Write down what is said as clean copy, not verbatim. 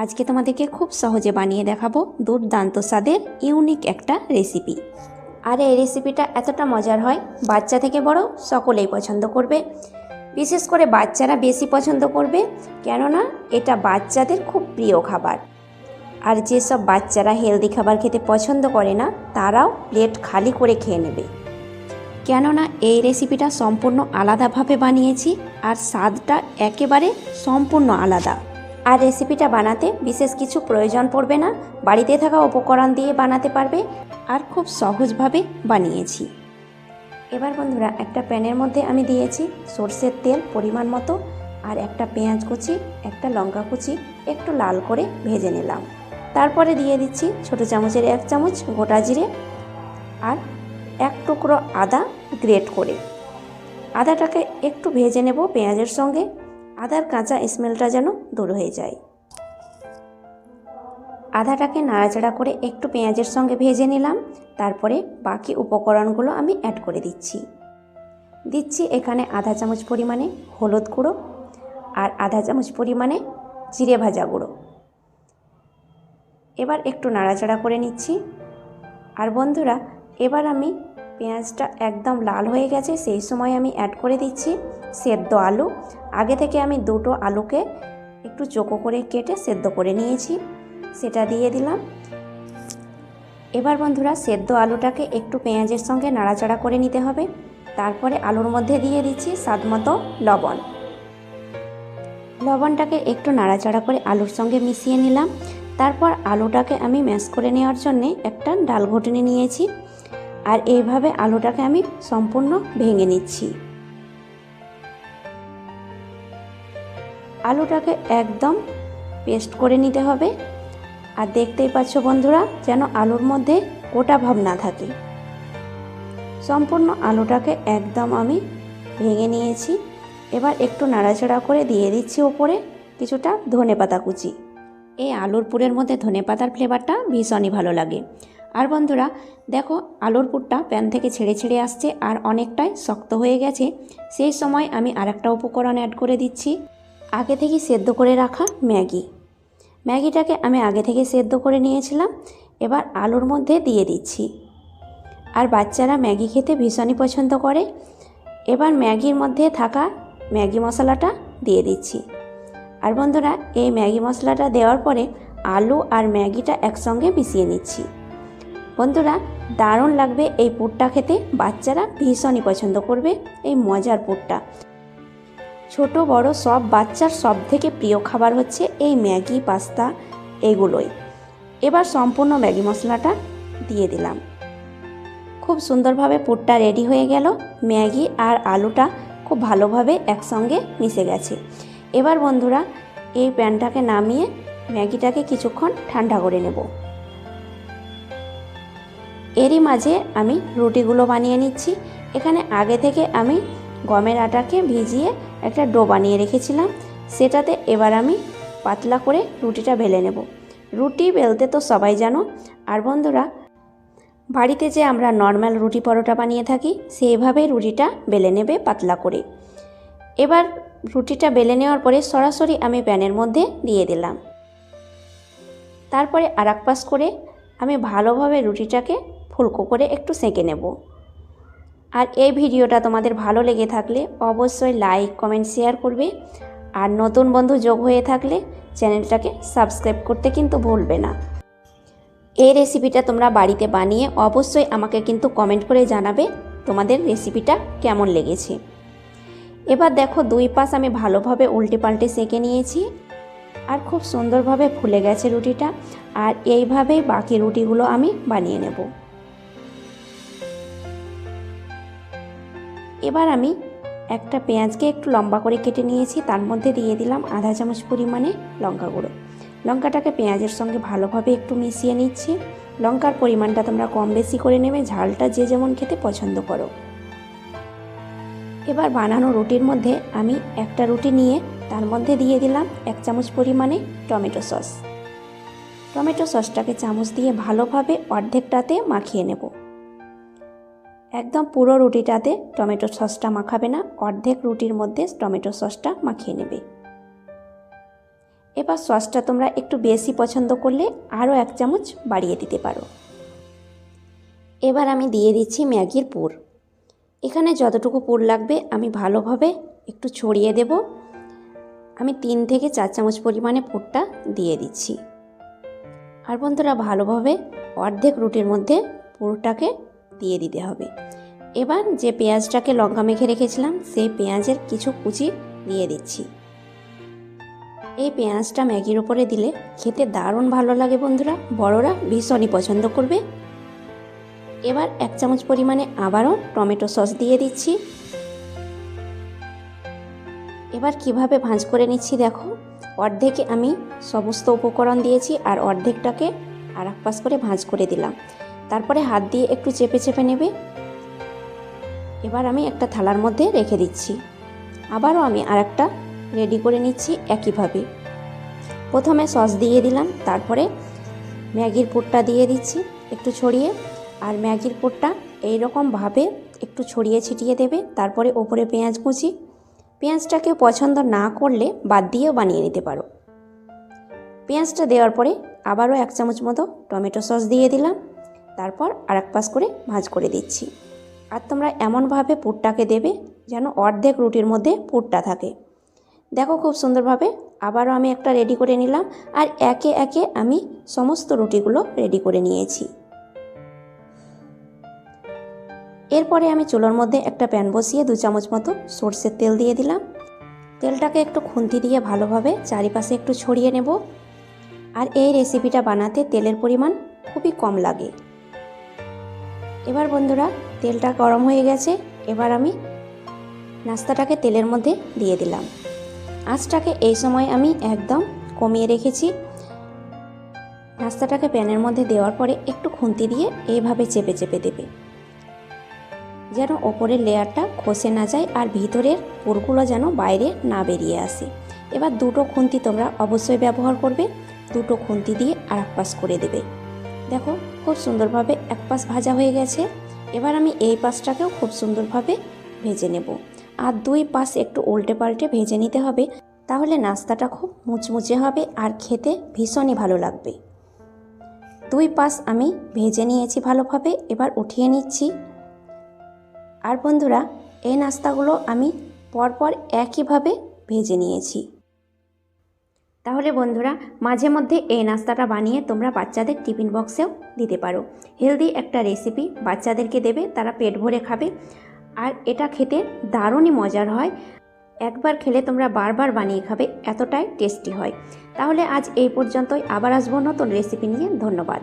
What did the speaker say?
আজকে তোমাদেরকে খুব সহজে বানিয়ে দেখাবো দুর্দান্ত স্বাদের ইউনিক একটা রেসিপি। আর এই রেসিপিটা এতটা মজার হয়, বাচ্চা থেকে বড় সকলেই পছন্দ করবে। বিশেষ করে বাচ্চারা বেশি পছন্দ করবে, কেননা এটা বাচ্চাদের খুব প্রিয় খাবার। আর যেসব বাচ্চারা হেলদি খাবার খেতে পছন্দ করে না, তারাও প্লেট খালি করে খেয়ে নেবে, কেননা এই রেসিপিটা সম্পূর্ণ আলাদাভাবে বানিয়েছি আর স্বাদটা একেবারে সম্পূর্ণ আলাদা। আর রেসিপিটা বানাতে বিশেষ কিছু প্রয়োজন পড়বে না, বাড়িতে থাকা উপকরণ দিয়ে বানাতে পারবে আর খুব সহজভাবে বানিয়েছি। এবার বন্ধুরা, একটা প্যানের মধ্যে আমি দিয়েছি সরষের তেল পরিমাণ মতো, আর একটা পেঁয়াজ কুচি, একটা লঙ্কা কুচি একটু লাল করে ভেজে নিলাম। তারপরে দিয়ে দিচ্ছি ছোটো চামচের 1 চামচ গোটা জিরে আর 1 টুকরো আদা গ্রেট করে। আদাটাকে একটু ভেজে নেব পেঁয়াজের সঙ্গে, আদার কাঁচা স্মেলটা যেন দূর হয়ে যায়। আদাটাকে নাড়াচাড়া করে একটু পেঁয়াজের সঙ্গে ভেজে নিলাম। তারপরে বাকি উপকরণগুলো আমি অ্যাড করে দিচ্ছি এখানে আধা চামচ পরিমাণে হলুদ গুঁড়ো আর আধা চামচ পরিমাণে জিরে ভাজা গুঁড়ো। এবার একটু নাড়াচাড়া করে নিচ্ছি। আর বন্ধুরা, এবার আমি পেঁয়াজটা একদম লাল হয়ে গেছে, সেই সময় আমি অ্যাড করে দিচ্ছি সেদ্ধ আলু। আগে থেকে আমি 2টো আলুকে একটু চোখো করে কেটে সেদ্ধ করে নিয়েছি, সেটা দিয়ে দিলাম। এবার বন্ধুরা, সেদ্ধ আলুটাকে একটু পেঁয়াজের সঙ্গে নাড়াচাড়া করে নিতে হবে। তারপরে আলুর মধ্যে দিয়ে দিচ্ছি স্বাদমতো লবণ। লবণটাকে একটু নাড়াচাড়া করে আলুর সঙ্গে মিশিয়ে নিলাম। তারপর আলুটাকে আমি ম্যাশ করে নেওয়ার জন্যে একটা ডাল ঘুটনি নিয়েছি, আর এইভাবে আলুটাকে আমি সম্পূর্ণ ভেঙে নিচ্ছি। আলুটাকে একদম পেস্ট করে নিতে হবে। আর দেখতেই পাচ্ছ বন্ধুরা, যেন আলুর মধ্যে গোটা ভাব না থাকে। সম্পূর্ণ আলুটাকে একদম আমি ভেঙে নিয়েছি। এবার একটু নাড়াচাড়া করে দিয়ে দিচ্ছি ওপরে কিছুটা ধনেপাতা কুচি। এই আলুর পুরের মধ্যে ধনেপাতার ফ্লেভারটা ভীষণই ভালো লাগে। আর বন্ধুরা দেখো, আলুর পুরটা প্যান থেকে ছেড়ে ছেড়ে আসছে আর অনেকটাই শক্ত হয়ে গেছে। সেই সময় আমি আরেকটা উপকরণ অ্যাড করে দিচ্ছি, আগে থেকে সেদ্ধ করে রাখা ম্যাগিটাকে আমি আগে থেকে সেদ্ধ করে নিয়েছিলাম। এবার আলুর মধ্যে দিয়ে দিচ্ছি। আর বাচ্চারা ম্যাগি খেতে ভীষণই পছন্দ করে। এবার ম্যাগির মধ্যে থাকা ম্যাগি মশলাটা দিয়ে দিচ্ছি। আর বন্ধুরা, এই ম্যাগি মশলাটা দেওয়ার পরে আলু আর ম্যাগিটা একসঙ্গে মিশিয়ে নিচ্ছি। বন্ধুরা, দারুণ লাগবে এই পুরটা খেতে, বাচ্চারা ভীষণই পছন্দ করবে এই মজার পুরটা। ছোট বড় সব বাচ্চার সব থেকে প্রিয় খাবার হচ্ছে এই ম্যাগি পাস্তা এগুলোই। এবার সম্পূর্ণ ম্যাগি মশলাটা দিয়ে দিলাম। খুব সুন্দরভাবে পুরটা রেডি হয়ে গেল। ম্যাগি আর আলুটা খুব ভালোভাবে একসঙ্গে মিশে গেছে। এবার বন্ধুরা, এই প্যানটাকে নামিয়ে ম্যাগিটাকে কিছুক্ষণ ঠান্ডা করে নেব। এরই মাঝে আমি রুটিগুলো বানিয়ে নিচ্ছি। এখানে আগে থেকে আমি গমের আটাকে ভিজিয়ে একটা ডো বানিয়ে রেখেছিলাম, সেটাতে এবার আমি পাতলা করে রুটিটা বেলে নেব। রুটি বেলতে তো সবাই জানো। আর বন্ধুরা, বাড়িতে যে আমরা নর্মাল রুটি পরোটা বানিয়ে থাকি, সেইভাবেই রুটিটা বেলে নেবে পাতলা করে। এবার রুটিটা বেলে নেওয়ার পরে সরাসরি আমি প্যানের মধ্যে দিয়ে দিলাম। তারপরে আরেক পাশ করে আমি ভালোভাবে রুটিটাকে ফুলকো করে একটু সেঁকে নেব। আর এই ভিডিওটা তোমাদের ভালো লেগে থাকলে অবশ্যই লাইক কমেন্ট শেয়ার করবে। আর নতুন বন্ধু যোগ হয়ে থাকলে চ্যানেলটাকে সাবস্ক্রাইব করতে কিন্তু ভুলবে না। এই রেসিপিটা তোমরা বাড়িতে বানিয়ে অবশ্যই আমাকে কিন্তু কমেন্ট করে জানাবে তোমাদের রেসিপিটা কেমন লেগেছে। এবার দেখো, 2 পাশ আমি ভালোভাবে উল্টে পাল্টে সেঁকে নিয়েছি আর খুব সুন্দরভাবে ফুলে গেছে রুটিটা। আর এইভাবেই বাকি রুটিগুলো আমি বানিয়ে নেব। এবার আমি একটা পেঁয়াজকে একটু লম্বা করে কেটে নিয়েছি, তার মধ্যে দিয়ে দিলাম আধা চামচ পরিমাণে লঙ্কা গুঁড়ো। লঙ্কাটাকে পেঁয়াজের সঙ্গে ভালোভাবে একটু মিশিয়ে নিচ্ছি। লঙ্কার পরিমাণটা তোমরা কম বেশি করে নেবে, ঝালটা যে যেমন খেতে পছন্দ করো। এবার বানানো রুটির মধ্যে আমি একটা রুটি নিয়ে তার মধ্যে দিয়ে দিলাম 1 চামচ পরিমাণে টমেটো সস। টমেটো সসটাকে চামচ দিয়ে ভালোভাবে অর্ধেকটাতে মাখিয়ে নেব। একদম পুরো রুটিটাতে টমেটো সসটা মাখাবে না, অর্ধেক রুটির মধ্যে টমেটো সসটা মাখিয়ে নেবে। এবার সসটা তোমরা একটু বেশি পছন্দ করলে আরও 1 চামচ বাড়িয়ে দিতে পারো। এবার আমি দিয়ে দিচ্ছি ম্যাগির পুর। এখানে যতটুকু পুর লাগবে আমি ভালোভাবে একটু ছড়িয়ে দেব। আমি 3 থেকে 4 চামচ পরিমাণে পুরটা দিয়ে দিচ্ছি। আর বন্ধুরা ভালোভাবে অর্ধেক রুটির মধ্যে পুরটাকে দিয়ে দিতে হবে। এবার যে পেঁয়াজটাকে লঙ্কা মেখে রেখেছিলাম সেই পেঁয়াজের কিছু কুচি দিয়ে দিচ্ছি। এই পেঁয়াজটা ম্যাগির ওপরে দিলে খেতে দারুণ ভালো লাগে বন্ধুরা, বড়রা ভীষণই পছন্দ করবে। এবার 1 চামচ পরিমাণে আবারও টমেটো সস দিয়ে দিচ্ছি। এবার কিভাবে ভাঁজ করে নিচ্ছি দেখো, অর্ধেকে আমি সমস্ত উপকরণ দিয়েছি আর অর্ধেকটাকে আর এক পাশ করে ভাঁজ করে দিলাম। তারপরে হাত দিয়ে একটু চেপে চেপে নেবে। এবার আমি একটা থালার মধ্যে রেখে দিচ্ছি। আবারও আমি আরেকটা রেডি করে নিচ্ছি একইভাবে। প্রথমে সস দিয়ে দিলাম, তারপরে ম্যাগির পুরটা দিয়ে দিচ্ছি একটু ছড়িয়ে। আর ম্যাগির পুরটা এইরকমভাবে একটু ছড়িয়ে ছিটিয়ে দেবে। তারপরে ওপরে পেঁয়াজ কুচি। পেঁয়াজটাকে পছন্দ না করলে বাদ দিয়েও বানিয়ে নিতে পারো। পেঁয়াজটা দেওয়ার পরে আবারও 1 চামচ মতো টমেটো সস দিয়ে দিলাম। তারপর আরেক পাশ করে ভাঁজ করে দিচ্ছি। আর তোমরা এমনভাবে পুরটাকে দেবে যেন অর্ধেক রুটির মধ্যে পুরটা থাকে। দেখো খুব সুন্দরভাবে আবারও আমি একটা রেডি করে নিলাম। আর একে একে আমি সমস্ত রুটিগুলো রেডি করে নিয়েছি। এরপরে আমি চুলোর মধ্যে একটা প্যান বসিয়ে 2 চামচ মতো সরষের তেল দিয়ে দিলাম। তেলটাকে একটু খুন্তি দিয়ে ভালোভাবে চারিপাশে একটু ছড়িয়ে নেব। আর এই রেসিপিটা বানাতে তেলের পরিমাণ খুবই কম লাগে। এবার বন্ধুরা তেলটা গরম হয়ে গেছে। এবার আমি নাস্তাটাকে তেলের মধ্যে দিয়ে দিলাম। আঁচটাকে এই সময় আমি একদম কমিয়ে রেখেছি। নাস্তাটাকে প্যানের মধ্যে দেওয়ার পরে একটু খুন্তি দিয়ে এইভাবে চেপে চেপে দেবে যেন ওপরের লেয়ারটা খসে না যায় আর ভিতরের পুরগুলো যেন বাইরে না বেরিয়ে আসে। এবার 2টো খুন্তি তোমরা অবশ্যই ব্যবহার করবে। 2টো খুন্তি দিয়ে আর এক পাশ করে দেবে। দেখো খুব সুন্দরভাবে এক পাশ ভাজা হয়ে গেছে। এবার আমি এই পাশটাকেও খুব সুন্দরভাবে ভেজে নেব। আর 2 পাশ একটু উল্টে পাল্টে ভেজে নিতে হবে, তাহলে নাস্তাটা খুব মুচমুচে হবে আর খেতে ভীষণই ভালো লাগবে। 2 পাশ আমি ভেজে নিয়েছি ভালোভাবে। এবার উঠিয়ে নিচ্ছি। আর বন্ধুরা এই নাস্তাগুলো আমি পরপর একইভাবে ভেজে নিয়েছি। তাহলে বন্ধুরা মাঝে মধ্যে এই নাস্তাটা বানিয়ে তোমরা বাচ্চাদের টিফিন বক্সেও দিতে পারো। হেলদি একটা রেসিপি, বাচ্চাদেরকে দেবে, তারা পেট ভরে খাবে। আর এটা খেতে দারুণই মজার হয়। একবার খেলে তোমরা বারবার বানিয়ে খাবে, এতটাই টেস্টি হয়। তাহলে আজ এই পর্যন্তই। আবার আসবো নতুন রেসিপি নিয়ে। ধন্যবাদ।